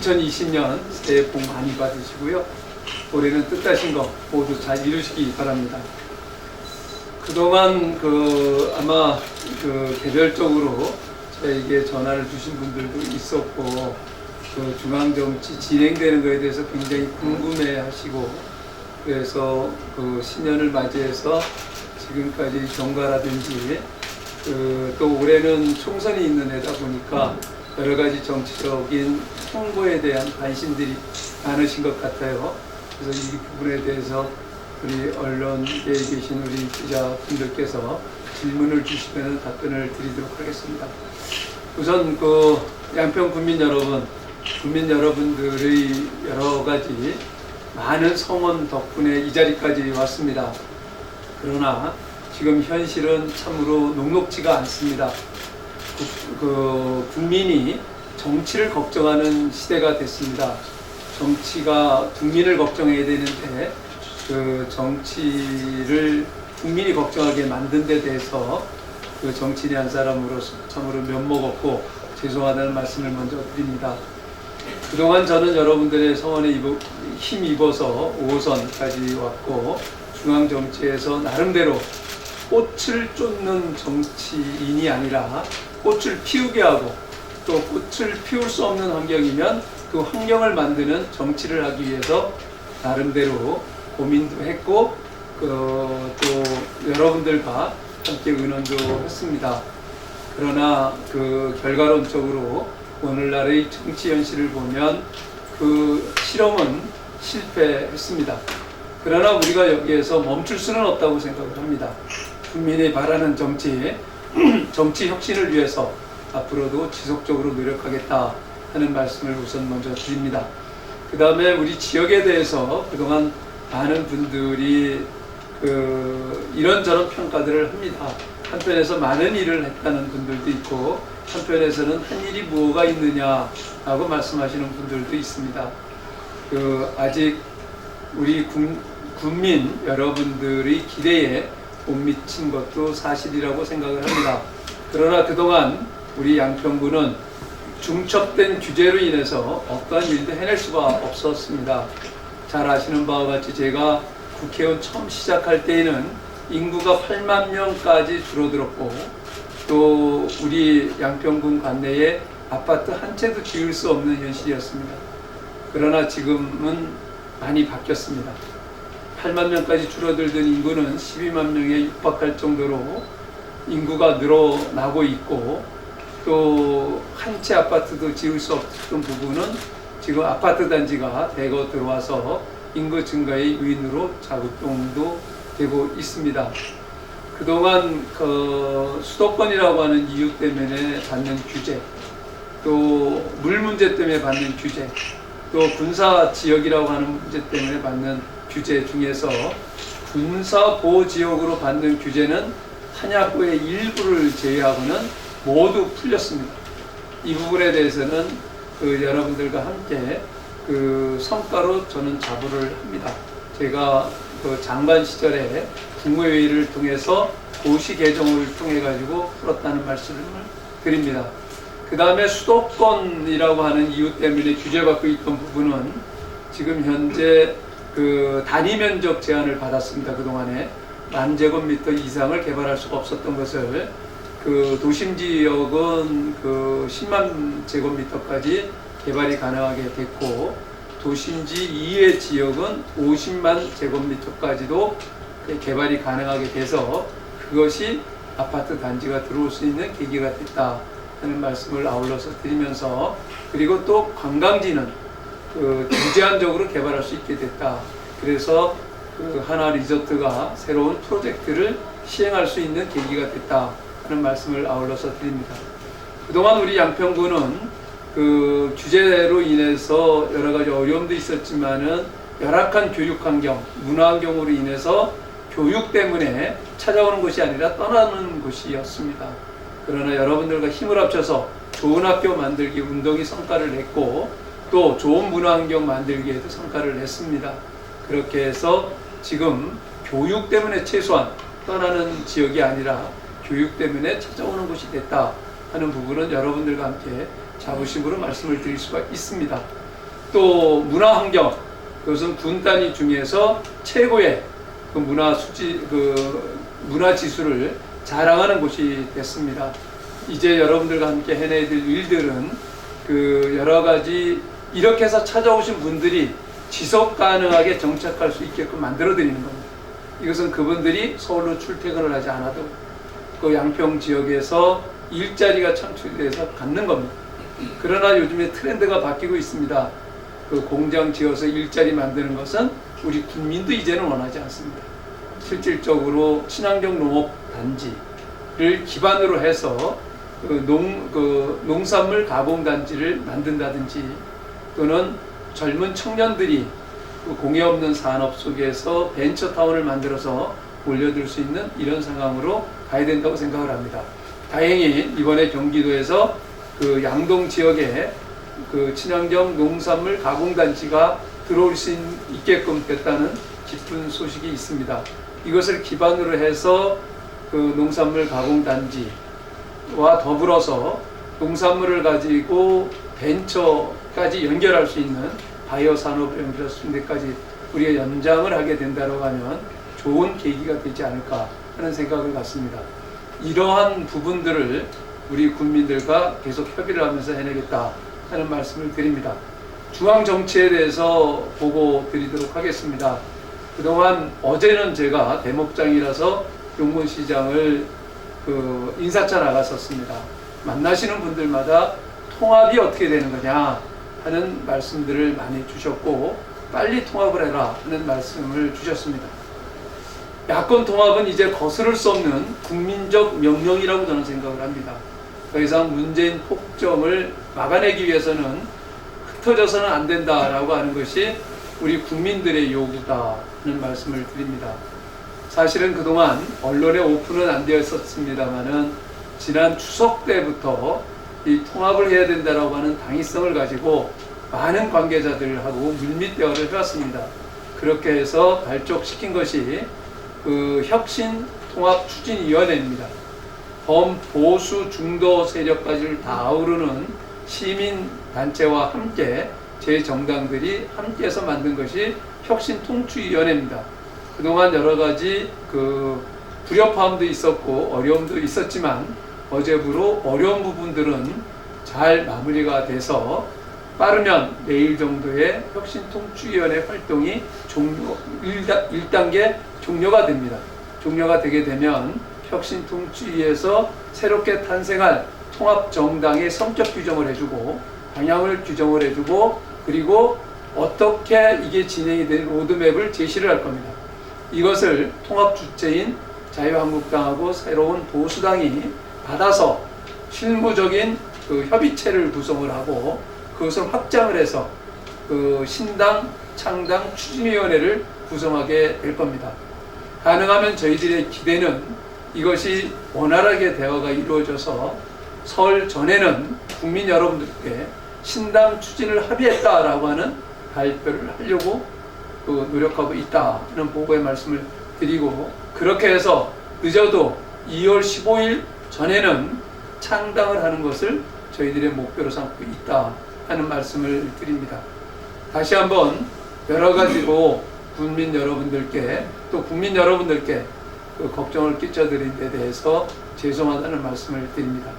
2020년 새해 복 많이 받으시고요. 올해는 뜻하신 거 모두 잘 이루시기 바랍니다. 그동안 아마 개별적으로 저에게 전화를 주신 분들도 있었고, 중앙정치 진행되는 것에 대해서 굉장히 궁금해 하시고, 그래서 신년을 맞이해서 지금까지 경과라든지, 또 올해는 총선이 있는 해다 보니까 여러 가지 정치적인 홍보에 대한 관심들이 많으신 것 같아요. 그래서 이 부분에 대해서 우리 언론계에 계신 우리 기자분들께서 질문을 주시면 답변을 드리도록 하겠습니다. 우선 양평 국민 여러분들의 여러 가지 많은 성원 덕분에 이 자리까지 왔습니다. 그러나 지금 현실은 참으로 녹록지가 않습니다. 국민이 정치를 걱정하는 시대가 됐습니다. 정치가 국민을 걱정해야 되는데 정치를 국민이 걱정하게 만든 데 대해서 정치인의 한 사람으로서 참으로 면목없고 죄송하다는 말씀을 먼저 드립니다. 그동안 저는 여러분들의 성원에 힘입어서 5호선까지 왔고, 중앙정치에서 나름대로 꽃을 쫓는 정치인이 아니라 꽃을 피우게 하고, 또 꽃을 피울 수 없는 환경이면 그 환경을 만드는 정치를 하기 위해서 나름대로 고민도 했고, 또 여러분들과 함께 의논도 했습니다. 그러나 결과론적으로 오늘날의 정치 현실을 보면 그 실험은 실패했습니다. 그러나 우리가 여기에서 멈출 수는 없다고 생각을 합니다. 국민이 바라는 정치 혁신을 위해서 앞으로도 지속적으로 노력하겠다 하는 말씀을 우선 먼저 드립니다. 그 다음에 우리 지역에 대해서 그동안 많은 분들이 이런저런 평가들을 합니다. 한편에서 많은 일을 했다는 분들도 있고, 한편에서는 한 일이 뭐가 있느냐라고 말씀하시는 분들도 있습니다. 아직 우리 국민 여러분들의 기대에 못 미친 것도 사실이라고 생각을 합니다. 그러나 그동안 우리 양평구는 중첩된 규제로 인해서 어떠한 일도 해낼 수가 없었습니다. 잘 아시는 바와 같이 제가 국회의원 처음 시작할 때에는 인구가 8만 명까지 줄어들었고, 또 우리 양평군 관내에 아파트 한 채도 지을 수 없는 현실이었습니다. 그러나 지금은 많이 바뀌었습니다. 8만 명까지 줄어들던 인구는 12만 명에 육박할 정도로 인구가 늘어나고 있고, 또 한 채 아파트도 지을 수 없던 부분은 지금 아파트 단지가 대거 들어와서 인구 증가의 요인으로 작동도 되고 있습니다. 그동안 수도권이라고 하는 이유 때문에 받는 규제, 또 물 문제 때문에 받는 규제, 또 군사 지역이라고 하는 문제 때문에 받는 규제 중에서 군사 보호 지역으로 받는 규제는 한약구의 일부를 제외하고는 모두 풀렸습니다. 이 부분에 대해서는 여러분들과 함께 성과로 저는 자부를 합니다. 제가 장관 시절에 국무회의를 통해서 도시 개정을 통해 가지고 풀었다는 말씀을 드립니다. 그 다음에 수도권이라고 하는 이유 때문에 규제받고 있던 부분은 지금 현재 단위 면적 제한을 받았습니다. 그동안에 10,000제곱미터 이상을 개발할 수가 없었던 것을 도심 지역은 10만 제곱미터까지 개발이 가능하게 됐고, 도심지 이외 지역은 50만 제곱미터까지도 개발이 가능하게 돼서 그것이 아파트 단지가 들어올 수 있는 계기가 됐다 하는 말씀을 아울러서 드리면서, 그리고 또 관광지는 무제한적으로 개발할 수 있게 됐다. 그래서 하나 리조트가 새로운 프로젝트를 시행할 수 있는 계기가 됐다 하는 말씀을 아울러서 드립니다. 그동안 우리 양평구는 규제로 인해서 여러 가지 어려움도 있었지만은 열악한 교육 환경, 문화 환경으로 인해서 교육 때문에 찾아오는 곳이 아니라 떠나는 곳이었습니다. 그러나 여러분들과 힘을 합쳐서 좋은 학교 만들기 운동이 성과를 냈고, 또 좋은 문화 환경 만들기에도 성과를 냈습니다. 그렇게 해서 지금 교육 때문에 최소한 떠나는 지역이 아니라 교육 때문에 찾아오는 곳이 됐다 하는 부분은 여러분들과 함께 자부심으로 말씀을 드릴 수가 있습니다. 또 문화 환경, 그것은 군 단위 중에서 최고의 그 문화 지수를 자랑하는 곳이 됐습니다. 이제 여러분들과 함께 해내야 될 일들은 그 여러 가지 이렇게 해서 찾아오신 분들이 지속 가능하게 정착할 수 있게끔 만들어 드리는 겁니다. 이것은 그분들이 서울로 출퇴근을 하지 않아도 그 양평 지역에서 일자리가 창출돼서 갖는 겁니다. 그러나 요즘에 트렌드가 바뀌고 있습니다. 그 공장 지어서 일자리 만드는 것은 우리 국민도 이제는 원하지 않습니다. 실질적으로 친환경 농업 단지를 기반으로 해서 농산물 가공 단지를 만든다든지 또는 젊은 청년들이 그 공해 없는 산업 속에서 벤처타운을 만들어서 올려둘 수 있는 이런 상황으로 가야 된다고 생각을 합니다. 다행히 이번에 경기도에서 그 양동 지역에 그 친환경 농산물 가공단지가 들어올 수 있게끔 됐다는 기쁜 소식이 있습니다. 이것을 기반으로 해서 그 농산물 가공단지와 더불어서 농산물을 가지고 벤처까지 연결할 수 있는 바이오 산업을 연결할 수 있는 데까지 우리가 연장을 하게 된다고 하면 좋은 계기가 되지 않을까 하는 생각을 갖습니다. 이러한 부분들을 우리 국민들과 계속 협의를 하면서 해내겠다 하는 말씀을 드립니다. 중앙 정치에 대해서 보고 드리도록 하겠습니다. 그동안 어제는 제가 대목장이라서 용문시장을 그 인사차 나갔었습니다. 만나시는 분들마다 통합이 어떻게 되는 거냐 하는 말씀들을 많이 주셨고 빨리 통합을 해라 하는 말씀을 주셨습니다. 야권 통합은 이제 거스를 수 없는 국민적 명령이라고 저는 생각을 합니다. 더 이상 문재인 폭정을 막아내기 위해서는 흩어져서는 안 된다라고 하는 것이 우리 국민들의 요구다 하는 말씀을 드립니다. 사실은 그동안 언론에 오픈은 안 되어 있었습니다만은 지난 추석 때부터 이 통합을 해야 된다라고 하는 당위성을 가지고 많은 관계자들하고 물밑 대화를 해왔습니다. 그렇게 해서 발족시킨 것이 그 혁신통합추진위원회입니다. 범보수 중도 세력까지를 다 아우르는 시민단체와 함께 제 정당들이 함께해서 만든 것이 혁신통추위원회입니다. 그동안 여러 가지 그 불협화음도 있었고 어려움도 있었지만 어제부로 어려운 부분들은 잘 마무리가 돼서 빠르면 내일 정도에 혁신통추위원회 활동이 1단계 종료가 됩니다. 종료가 되게 되면 혁신통추위에서 새롭게 탄생할 통합정당의 성격 규정을 해주고 방향을 규정을 해주고 그리고 어떻게 이게 진행이 된 로드맵을 제시를 할 겁니다. 이것을 통합 주체인 자유한국당하고 새로운 보수당이 받아서 실무적인 그 협의체를 구성을 하고 그것을 확장을 해서 그 신당, 창당, 추진위원회를 구성하게 될 겁니다. 가능하면 저희들의 기대는 이것이 원활하게 대화가 이루어져서 설 전에는 국민 여러분들께 신당 추진을 합의했다라고 하는 발표를 하려고 노력하고 있다는 보고의 말씀을 드리고 그렇게 해서 늦어도 2월 15일 전에는 창당을 하는 것을 저희들의 목표로 삼고 있다 하는 말씀을 드립니다. 다시 한번 여러 가지로 국민 여러분들께 또 국민 여러분들께 그 걱정을 끼쳐드린 데 대해서 죄송하다는 말씀을 드립니다.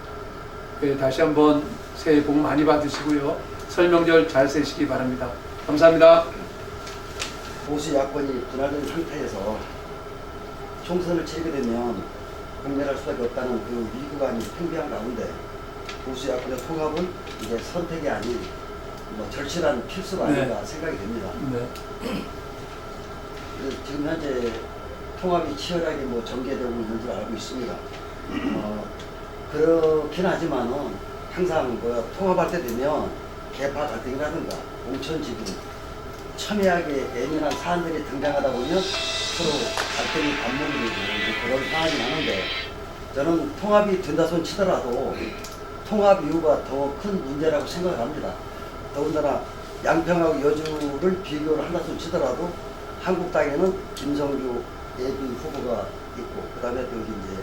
다시 한번 새해 복 많이 받으시고요. 설명절 잘 세시기 바랍니다. 감사합니다. 보수 야권이 분할된 상태에서 총선을 치르게 되면 공멸할 수밖에 없다는 그 위기감이 팽배한 가운데 보수 야권의 통합은 이제 선택이 아닌 절실한 필수가 아닌가 생각이 됩니다. 지금 현재 통합이 치열하게 전개되고 있는 줄 알고 있습니다. 그렇긴 하지만은 항상 통합할 때 되면 계파 갈등이라든가 공천지분 첨예하게 예민한 사안들이 등장하다 보면 서로 갈등이 반복이 되고 그런 상황이 나는데 저는 통합이 된다 손 치더라도 통합 이유가 더 큰 문제라고 생각을 합니다. 더군다나 양평하고 여주를 비교를 한다 손 치더라도 한국당에는 김성주 예비 후보가 있고 그 다음에 또 이제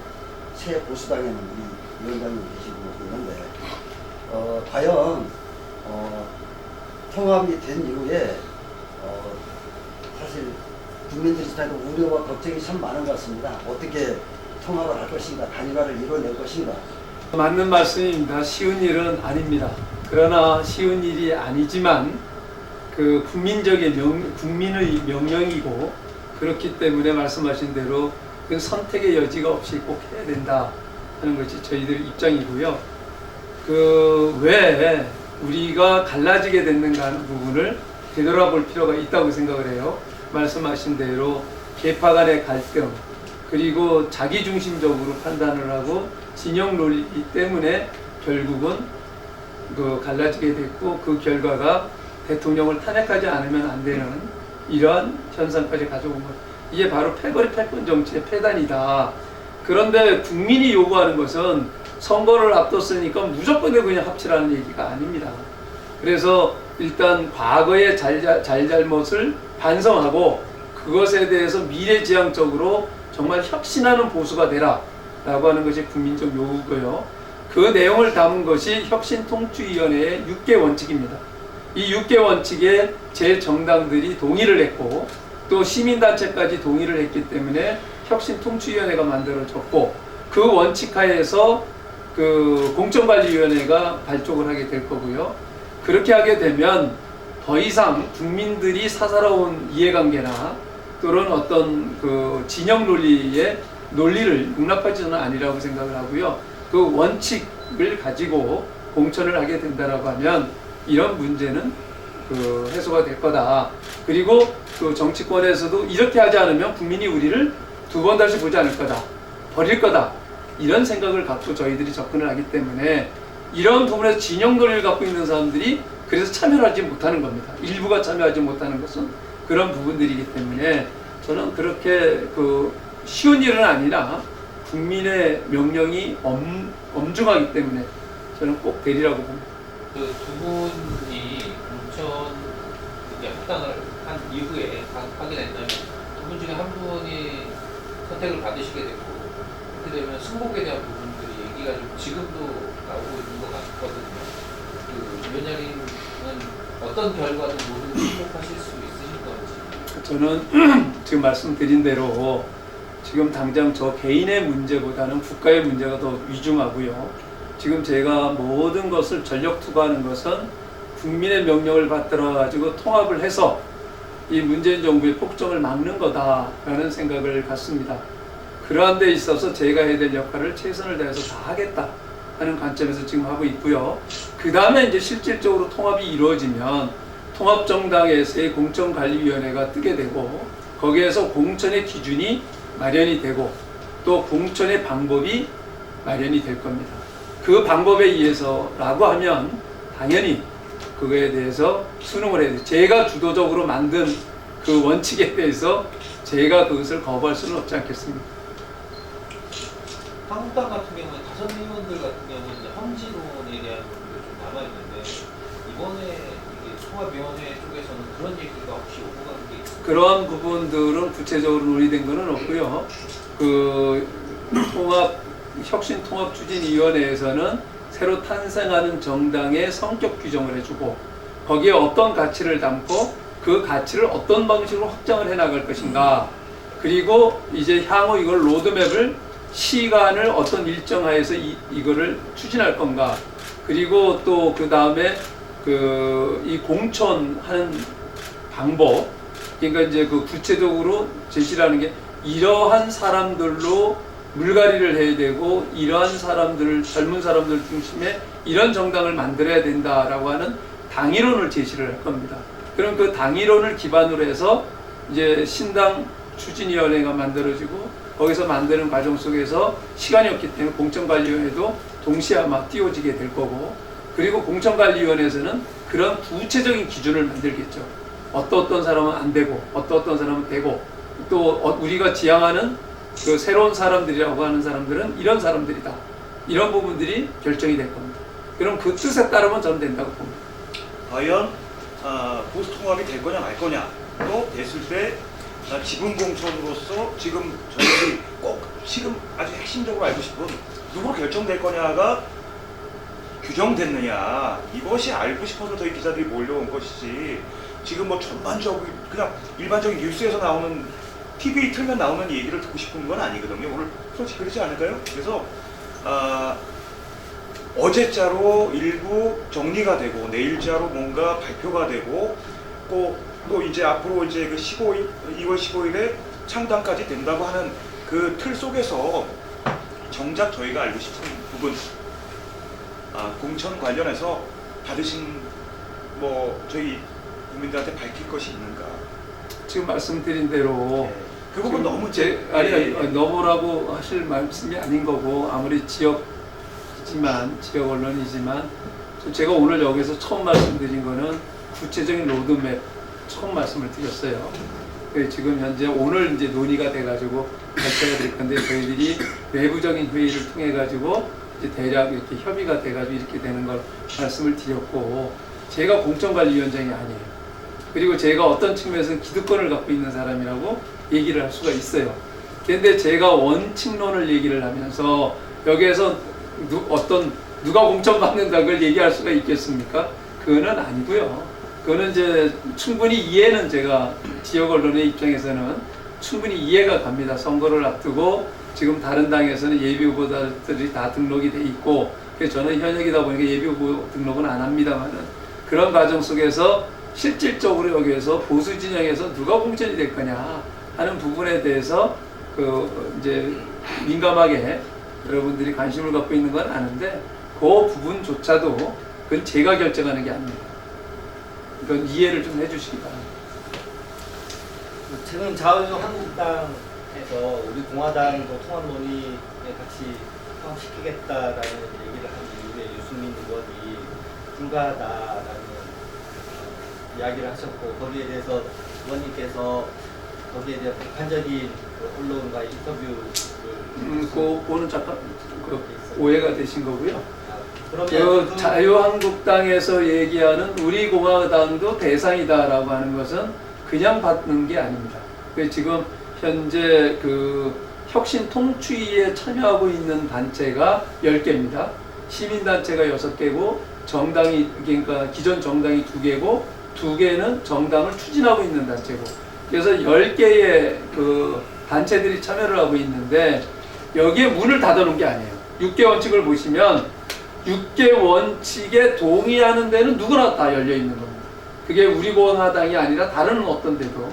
새 보수당에는 우리 위원장님 계시고 있는데 과연 통합이 된 이후에 사실 국민들 사이로 우려와 걱정이 참 많은 것 같습니다. 어떻게 통합을 할 것인가, 단일화를 이뤄낼 것인가. 맞는 말씀입니다. 쉬운 일은 아닙니다. 그러나 쉬운 일이 아니지만 그 국민의 명령이고 그렇기 때문에 말씀하신 대로 그 선택의 여지가 없이 꼭 해야 된다 하는 것이 저희들 입장이고요. 그 왜 우리가 갈라지게 됐는가 하는 부분을 되돌아볼 필요가 있다고 생각을 해요. 말씀하신 대로 계파 간의 갈등, 그리고 자기중심적으로 판단을 하고 진영 논리 때문에 결국은 그 갈라지게 됐고, 그 결과가 대통령을 탄핵하지 않으면 안 되는 이러한 현상까지 가져온 것. 이게 바로 패거리 패권 정치의 폐단이다. 그런데 국민이 요구하는 것은 선거를 앞뒀으니까 무조건 그냥 합치라는 얘기가 아닙니다. 그래서 일단 과거의 잘잘못을 반성하고 그것에 대해서 미래지향적으로 정말 혁신하는 보수가 되라 라고 하는 것이 국민적 요구고요. 그 내용을 담은 것이 혁신통치위원회의 6개 원칙입니다. 이 6개 원칙에 제 정당들이 동의를 했고 또 시민단체까지 동의를 했기 때문에 혁신통치위원회가 만들어졌고, 그 원칙 하에서 그 공정관리위원회가 발족을 하게 될 거고요. 그렇게 하게 되면 더 이상 국민들이 사사로운 이해관계나 또는 어떤 그 진영 논리를 용납하지는 아니라고 생각을 하고요. 그 원칙을 가지고 공천을 하게 된다라고 하면 이런 문제는 그 해소가 될 거다. 그리고 그 정치권에서도 이렇게 하지 않으면 국민이 우리를 두 번 다시 보지 않을 거다, 버릴 거다, 이런 생각을 갖고 저희들이 접근을 하기 때문에 이런 부분에서 진영 논리를 갖고 있는 사람들이 그래서 참여하지 못하는 겁니다. 일부가 참여하지 못하는 것은 그런 부분들이기 때문에 저는 그렇게 그 쉬운 일은 아니라 국민의 명령이 엄중하기 때문에 저는 꼭 되리라고 봅니다. 그 두 분이 공천 합당을 한 이후에 하게 된다면 두 분 중에 한 분이 선택을 받으시게 됐고, 그렇게 되면 승복에 대한 부분들이 얘기가 좀 지금도 나오고 있는 것 같거든요. 그 위원장님은 어떤 결과든 뭐든 승복하실 수 있으신 건지. 저는 지금 말씀드린 대로 지금 당장 저 개인의 문제보다는 국가의 문제가 더 위중하고요. 지금 제가 모든 것을 전력 투구하는 것은 국민의 명령을 받들어 가지고 통합을 해서 이 문재인 정부의 폭정을 막는 거다라는 생각을 갖습니다. 그러한 데 있어서 제가 해야 될 역할을 최선을 다해서 다 하겠다 하는 관점에서 지금 하고 있고요. 그 다음에 이제 실질적으로 통합이 이루어지면 통합정당에서의 공천관리위원회가 뜨게 되고, 거기에서 공천의 기준이 마련이 되고 또 공천의 방법이 마련이 될 겁니다. 그 방법에 의해서라고 하면 당연히 그거에 대해서 순응을 해야 돼요. 제가 주도적으로 만든 그 원칙에 대해서 제가 그것을 거부할 수는 없지 않겠습니까? 한국당 같은 경우는 5의원들 같은 경우는 이제 험지론에 대한 부분도 좀 남아있는데, 이번에 이게 통합위원회 쪽에서는 그런 얘기가 혹시 오고 간 게 있을까요? 그러한 부분들은 구체적으로 논의된 것은 없고요. 그 혁신통합추진위원회에서는 새로 탄생하는 정당의 성격 규정을 해주고 거기에 어떤 가치를 담고 그 가치를 어떤 방식으로 확장을 해나갈 것인가, 그리고 이제 향후 이걸 로드맵을 시간을 어떤 일정 하에서 이거를 추진할 건가, 그리고 또 그 다음에 이 공천하는 방법, 그러니까 이제 그 구체적으로 제시라는 게 이러한 사람들로 물갈이를 해야 되고 이러한 사람들을, 젊은 사람들 중심에 이런 정당을 만들어야 된다라고 하는 당위론을 제시를 할 겁니다. 그럼 그 당위론을 기반으로 해서 이제 신당 추진위원회가 만들어지고 거기서 만드는 과정 속에서 시간이 없기 때문에 공천관리위원회도 동시에 아마 띄워지게 될 거고, 그리고 공천관리위원회에서는 그런 구체적인 기준을 만들겠죠. 어떤 사람은 안 되고 어떤 사람은 되고, 또 우리가 지향하는 그 새로운 사람들이라고 하는 사람들은 이런 사람들이다, 이런 부분들이 결정이 될 겁니다. 그럼 그 뜻에 따르면 저는 된다고 봅니다. 과연 보수 통합이 될 거냐 말 거냐, 또 됐을 때 지분 공천으로서 지금 저희들이 꼭 지금 아주 핵심적으로 알고 싶은 누구로 결정될 거냐가 규정됐느냐, 이것이 알고 싶어서 저희 기자들이 몰려온 것이지, 지금 뭐 전반적으로 그냥 일반적인 뉴스에서 나오는, TV 틀면 나오는 얘기를 듣고 싶은 건 아니거든요. 오늘 솔직히 그러지 않을까요? 그래서 어제자로 일부 정리가 되고 내일자로 뭔가 발표가 되고 또 이제 앞으로 이제 그 2월 15일에 창당까지 된다고 하는 그 틀 속에서 정작 저희가 알고 싶은 부분, 공천 관련해서 받으신 뭐 저희 국민들한테 밝힐 것이 있는가? 지금 말씀드린 대로 그 부분 너무 아니 너무라고 하실 말씀이 아닌 거고, 아무리 지역 언론이지만 제가 오늘 여기서 처음 말씀드린 거는 구체적인 로드맵 처음 말씀을 드렸어요. 지금 현재 오늘 이제 논의가 돼가지고 발표가 될 건데, 저희들이 내부적인 회의를 통해 가지고 이제 대략 이렇게 협의가 돼가지고 이렇게 되는 걸 말씀을 드렸고, 제가 공천관리위원장이 아니에요. 그리고 제가 어떤 측면에서는 기득권을 갖고 있는 사람이라고 얘기를 할 수가 있어요. 그런데 제가 원칙론을 얘기를 하면서 여기에서 누가 공천받는다 그걸 얘기할 수가 있겠습니까? 그거는 아니고요. 그거는 이제 충분히 이해는, 제가 지역 언론의 입장에서는 충분히 이해가 갑니다. 선거를 앞두고 지금 다른 당에서는 예비 후보들이 다 등록이 돼 있고, 그래서 저는 현역이다 보니까 예비 후보 등록은 안 합니다만은, 그런 과정 속에서 실질적으로 여기에서 보수 진영에서 누가 공천이 될 거냐 하는 부분에 대해서 이제 민감하게 여러분들이 관심을 갖고 있는 건 아는데, 그 부분조차도 그건 제가 결정하는 게 아닙니다. 그건 이해를 좀 해주시기 바랍니다. 지금 자유한국당에서 우리 공화당도 통합 논의에 같이 포함시키겠다라는 얘기를 한 이후에 유승민 의원이 불가하다라는 이야기를 하셨고, 거기에 대해서 의원님께서 거기에 대한 비판적인 언론과의 인터뷰를 그거는 잠깐 오해가 되신 거고요. 그러면 자유한국당에서 얘기하는 우리 공화당도 대상이다라고 하는 것은 그냥 받는 게 아닙니다. 지금 현재 혁신 통추위에 참여하고 있는 단체가 10개입니다. 시민단체가 6개고, 그러니까 기존 정당이 2개고, 2개는 정당을 추진하고 있는 단체고, 그래서 10개의 단체들이 참여를 하고 있는데, 여기에 문을 닫아놓은 게 아니에요. 6개 원칙을 보시면 6개 원칙에 동의하는 데는 누구나 다 열려 있는 겁니다. 그게 우리 공화당이 아니라 다른 어떤 데도,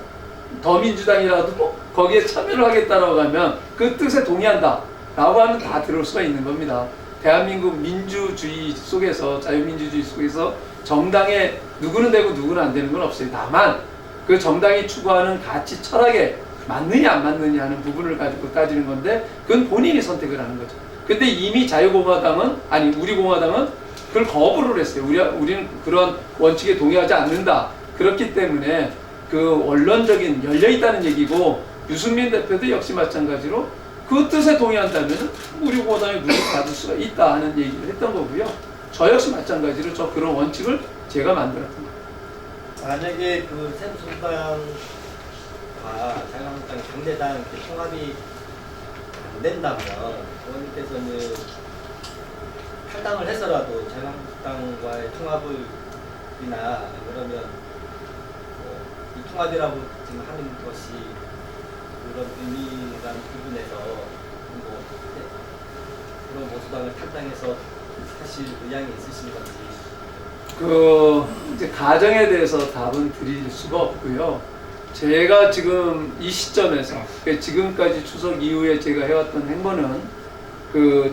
더민주당이라도 거기에 참여를 하겠다라고 하면 그 뜻에 동의한다 라고 하면 다 들어올 수가 있는 겁니다. 대한민국 민주주의 속에서, 자유민주주의 속에서 정당에 누구는 되고 누구는 안 되는 건 없어요. 다만 그 정당이 추구하는 가치 철학에 맞느냐 안 맞느냐 하는 부분을 가지고 따지는 건데, 그건 본인이 선택을 하는 거죠. 근데 이미 우리 공화당은 그걸 거부를 했어요. 우리는 그런 원칙에 동의하지 않는다. 그렇기 때문에 그 원론적인 열려있다는 얘기고, 유승민 대표도 역시 마찬가지로 그 뜻에 동의한다면 우리 공화당이 문을 닫을 수가 있다 하는 얘기를 했던 거고요. 저 역시 마찬가지로 그런 원칙을 제가 만들었던 거예요. 만약에 새누리당과 자유한국당 상대당 통합이 안 된다면 의원님께서는 탈당을 해서라도 자유한국당과의 통합이나, 그러면 이 통합이라고 지금 하는 것이 그런 의미란 부분에서 그런 보수당을 탈당해서 사실 의향이 있으신 건지. 이제 가정에 대해서 답은 드릴 수가 없고요. 제가 지금 이 시점에서, 지금까지 추석 이후에 제가 해왔던 행보는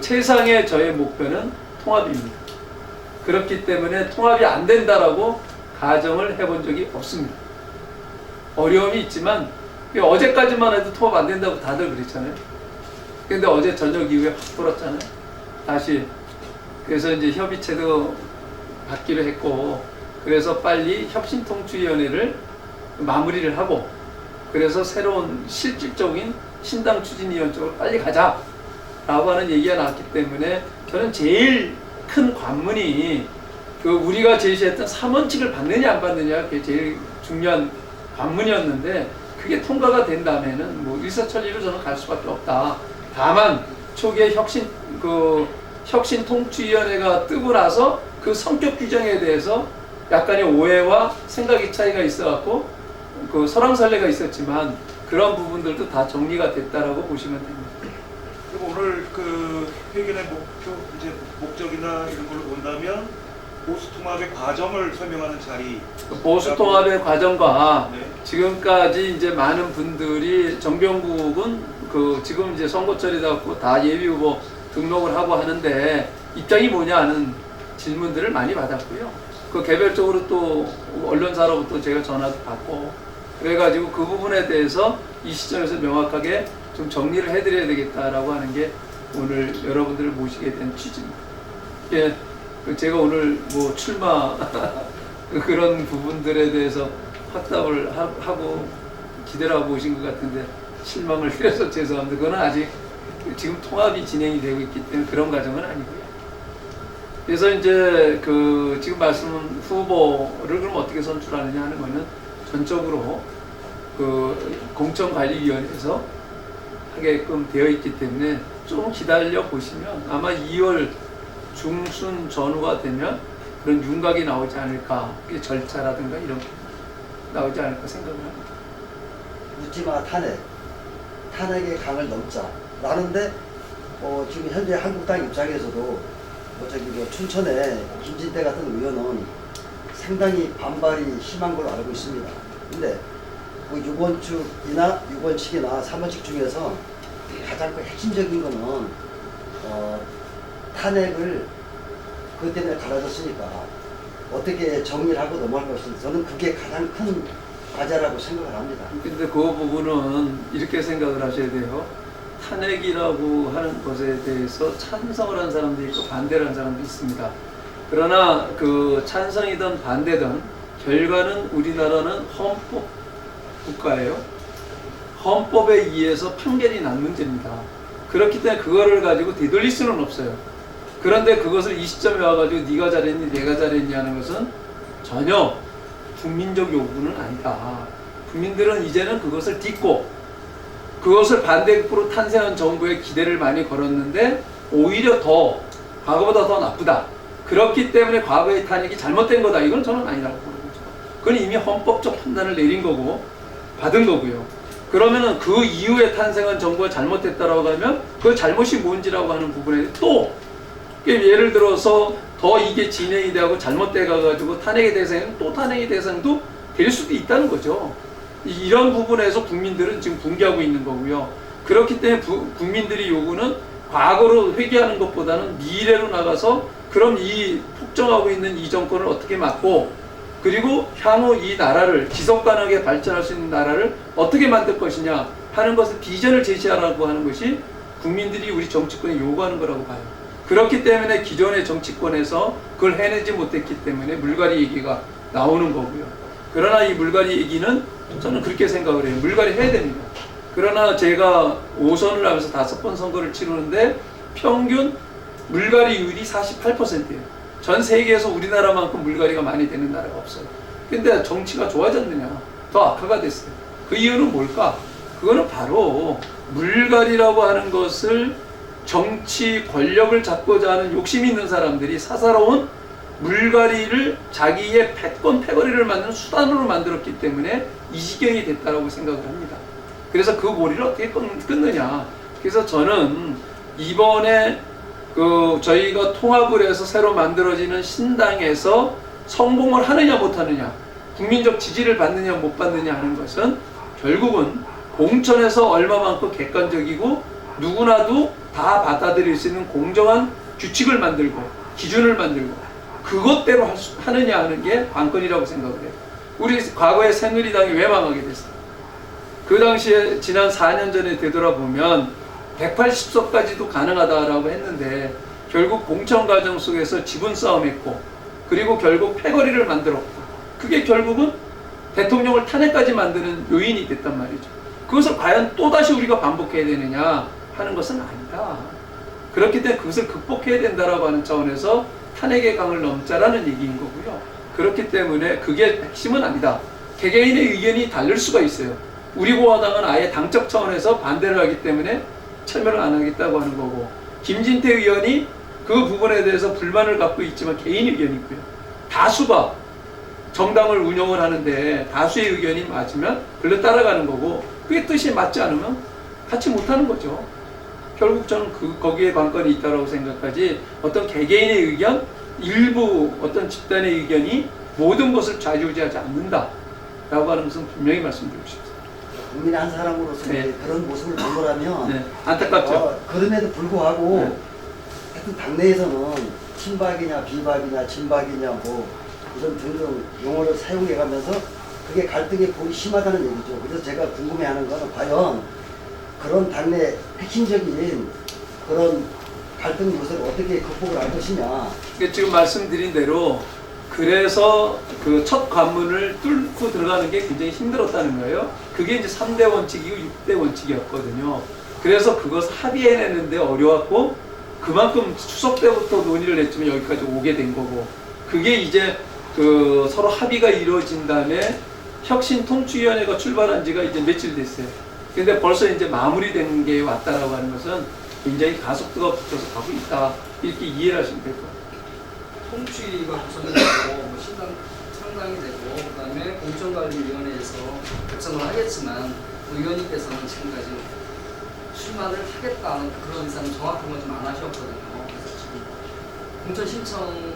최상의 저의 목표는 통합입니다. 그렇기 때문에 통합이 안 된다라고 가정을 해본 적이 없습니다. 어려움이 있지만 어제까지만 해도 통합 안 된다고 다들 그랬잖아요. 근데 어제 저녁 이후에 확 돌았잖아요. 다시. 그래서 이제 협의체도 받기로 했고, 그래서 빨리 혁신통추위원회를 마무리를 하고, 그래서 새로운 실질적인 신당 추진위원 쪽으로 빨리 가자 라고 하는 얘기가 나왔기 때문에, 저는 제일 큰 관문이 우리가 제시했던 3원칙을 받느냐 안 받느냐, 그게 제일 중요한 관문이었는데, 그게 통과가 된다면은 일사천리로 저는 갈 수밖에 없다. 다만 초기에 혁신 혁신통치위원회가 뜨고 나서 그 성격 규정에 대해서 약간의 오해와 생각의 차이가 있어갖고 그 설왕설래가 있었지만 그런 부분들도 다 정리가 됐다라고 보시면 됩니다. 그리고 오늘 그 회견의 이제 목적이나 이런 걸로 본다면 보수통합의 과정을 설명하는 자리. 보수통합의 과정과 네. 지금까지 이제 많은 분들이 정병국은 그 지금 이제 선거철이다 갖고 다 예비 후보 등록을 하고 하는데 입장이 뭐냐 하는 질문들을 많이 받았고요. 그 개별적으로 또 언론사로부터 제가 전화도 받고 그래가지고 그 부분에 대해서 이 시점에서 명확하게 좀 정리를 해드려야 되겠다라고 하는 게 오늘 여러분들을 모시게 된 취지입니다. 예, 제가 오늘 뭐 출마 그런 부분들에 대해서 확답을 하고 기대를 하고 오신 것 같은데 실망을 드려서 죄송합니다. 그거는 아직 지금 통합이 진행이 되고 있기 때문에 그런 과정은 아니고요. 그래서 이제 그 지금 말씀은 후보를 그럼 어떻게 선출하느냐 하는 거는 전적으로 그 공천관리위원회에서 하게끔 되어 있기 때문에 좀 기다려 보시면 아마 2월 중순 전후가 되면 그런 윤곽이 나오지 않을까, 그게 절차라든가 이런 게 나오지 않을까 생각을 합니다. 묻지마 탄핵의 강을 넘자 라는데 지금 현재 한국당 입장에서도 춘천에 김진태 같은 의원은 상당히 반발이 심한 걸로 알고 있습니다. 근데 그 6원 측이나 3원 측 중에서 가장 핵심적인 거는 탄핵을 그것 때문에 갈라졌으니까 어떻게 정리를 하고 넘어갈 것인지 저는 그게 가장 큰 과제라고 생각을 합니다. 근데 그 부분은 이렇게 생각을 하셔야 돼요. 탄핵이라고 하는 것에 대해서 찬성을 한 사람도 있고 반대를 한 사람도 있습니다. 그러나 그 찬성이든 반대든 결과는 우리나라는 헌법 국가예요. 헌법에 의해서 판결이 난 문제입니다. 그렇기 때문에 그거를 가지고 되돌릴 수는 없어요. 그런데 그것을 이 시점에 와가지고 네가 잘했니 내가 잘했니 하는 것은 전혀 국민적 요구는 아니다. 국민들은 이제는 그것을 딛고 그것을 반대급부로 탄생한 정부에 기대를 많이 걸었는데 오히려 더 과거보다 더 나쁘다. 그렇기 때문에 과거의 탄핵이 잘못된 거다. 이건 저는 아니라고 보는 거죠. 그건 이미 헌법적 판단을 내린 거고 받은 거고요. 그러면은 그 이후에 탄생한 정부가 잘못됐다라고 하면 그 잘못이 뭔지라고 하는 부분에 또 예를 들어서 더 이게 진행이 되고 잘못돼 가지고 탄핵의 대상은 또 탄핵의 대상도 될 수도 있다는 거죠. 이런 부분에서 국민들은 지금 붕괴하고 있는 거고요. 그렇기 때문에 국민들이 요구는 과거로 회귀하는 것보다는 미래로 나가서 그럼 이 폭정하고 있는 이 정권을 어떻게 막고 그리고 향후 이 나라를 지속가능하게 발전할 수 있는 나라를 어떻게 만들 것이냐 하는 것을 비전을 제시하라고 하는 것이 국민들이 우리 정치권에 요구하는 거라고 봐요. 그렇기 때문에 기존의 정치권에서 그걸 해내지 못했기 때문에 물갈이 얘기가 나오는 거고요. 그러나 이 물갈이 얘기는 저는 그렇게 생각을 해요. 물갈이 해야 됩니다. 그러나 제가 5선을 하면서 5번 선거를 치르는데 평균 물갈이율이 48%예요. 전 세계에서 우리나라만큼 물갈이가 많이 되는 나라가 없어요. 근데 정치가 좋아졌느냐? 더 악화가 됐어요. 그 이유는 뭘까? 그거는 바로 물갈이라고 하는 것을 정치 권력을 잡고자 하는 욕심 있는 사람들이 사사로운 물갈이를 자기의 패권 패거리를 만드는 수단으로 만들었기 때문에 이 지경이 됐다고 생각을 합니다. 그래서 그 고리를 어떻게 끊느냐. 그래서 저는 이번에 저희가 통합을 해서 새로 만들어지는 신당에서 성공을 하느냐 못하느냐, 국민적 지지를 받느냐 못 받느냐 하는 것은 결국은 공천에서 얼마만큼 객관적이고 누구나도 다 받아들일 수 있는 공정한 규칙을 만들고 기준을 만들고 그것대로 하느냐 하는 게 관건이라고 생각을 해요. 우리 과거에 새누리당이 왜 망하게 됐어요? 그 당시에 지난 4년 전에 되돌아보면 180석까지도 가능하다라고 했는데 결국 공천 과정 속에서 지분 싸움했고 그리고 결국 패거리를 만들었고 그게 결국은 대통령을 탄핵까지 만드는 요인이 됐단 말이죠. 그것을 과연 또다시 우리가 반복해야 되느냐 하는 것은 아니다. 그렇기 때문에 그것을 극복해야 된다라고 하는 차원에서 탄핵의 강을 넘자라는 얘기인 거고요. 그렇기 때문에 그게 핵심은 아니다. 개개인의 의견이 다를 수가 있어요. 우리 공화당은 아예 당적 차원에서 반대를 하기 때문에 참여를 안 하겠다고 하는 거고 김진태 의원이 그 부분에 대해서 불만을 갖고 있지만 개인 의견이고요. 다수가 정당을 운영을 하는데 다수의 의견이 맞으면 그걸로 따라가는 거고 그게 뜻이 맞지 않으면 같이 못하는 거죠. 결국 저는 거기에 관건이 있다고 생각하지 어떤 개개인의 의견, 일부 어떤 집단의 의견이 모든 것을 좌지우지하지 않는다라고 하는 것은 분명히 말씀드리고 싶습니다. 국민의 한 사람으로서 네. 그런 모습을 본 거라면 네, 안타깝죠. 그럼에도 불구하고 네. 하여튼 당내에서는 친박이냐 비박이냐 진박이냐 뭐 이런 등등 용어를 사용해가면서 그게 갈등의 폭이 심하다는 얘기죠. 그래서 제가 궁금해하는 거는 과연 그런 당내 핵심적인 그런 갈등 요소를 어떻게 극복을 할 것이냐. 그러니까 지금 말씀드린 대로 그래서 그 첫 관문을 뚫고 들어가는 게 굉장히 힘들었다는 거예요. 그게 이제 3대 원칙이고 6대 원칙이었거든요. 그래서 그것을 합의해내는데 어려웠고 그만큼 추석 때부터 논의를 했지만 여기까지 오게 된 거고 그게 이제 그 서로 합의가 이루어진 다음에 혁신통치위원회가 출발한 지가 이제 며칠 됐어요. 근데 벌써 이제 마무리된 게 왔다라고 하는 것은 굉장히 가속도가 붙어서 가고 있다. 이렇게 이해를 하시면 될 것 같아요. 통치가 구성이 되고 뭐 신당 창당이 되고 그다음에 공천관리위원회에서 결정을 하겠지만 의원님께서는 지금까지 출마를 하겠다는 그런 의사는 정확한 건 좀 안 하셨거든요. 그래서 지금 공천 신청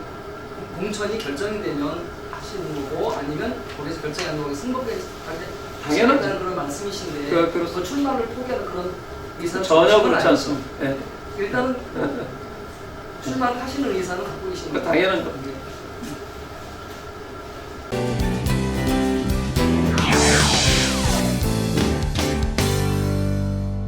공천이 결정이 되면 하시는 거고 아니면 거기서 결정이 안 되고 승복에 당연하죠. 그런 말씀이신데 그렇습니다. 그 출마를 포기하는 그런 의사는 전혀 전혀 그렇지 않습니다. 네. 일단은 출마를 하시는 의사는 갖고 계신 그 거죠. 당연한 겁니다.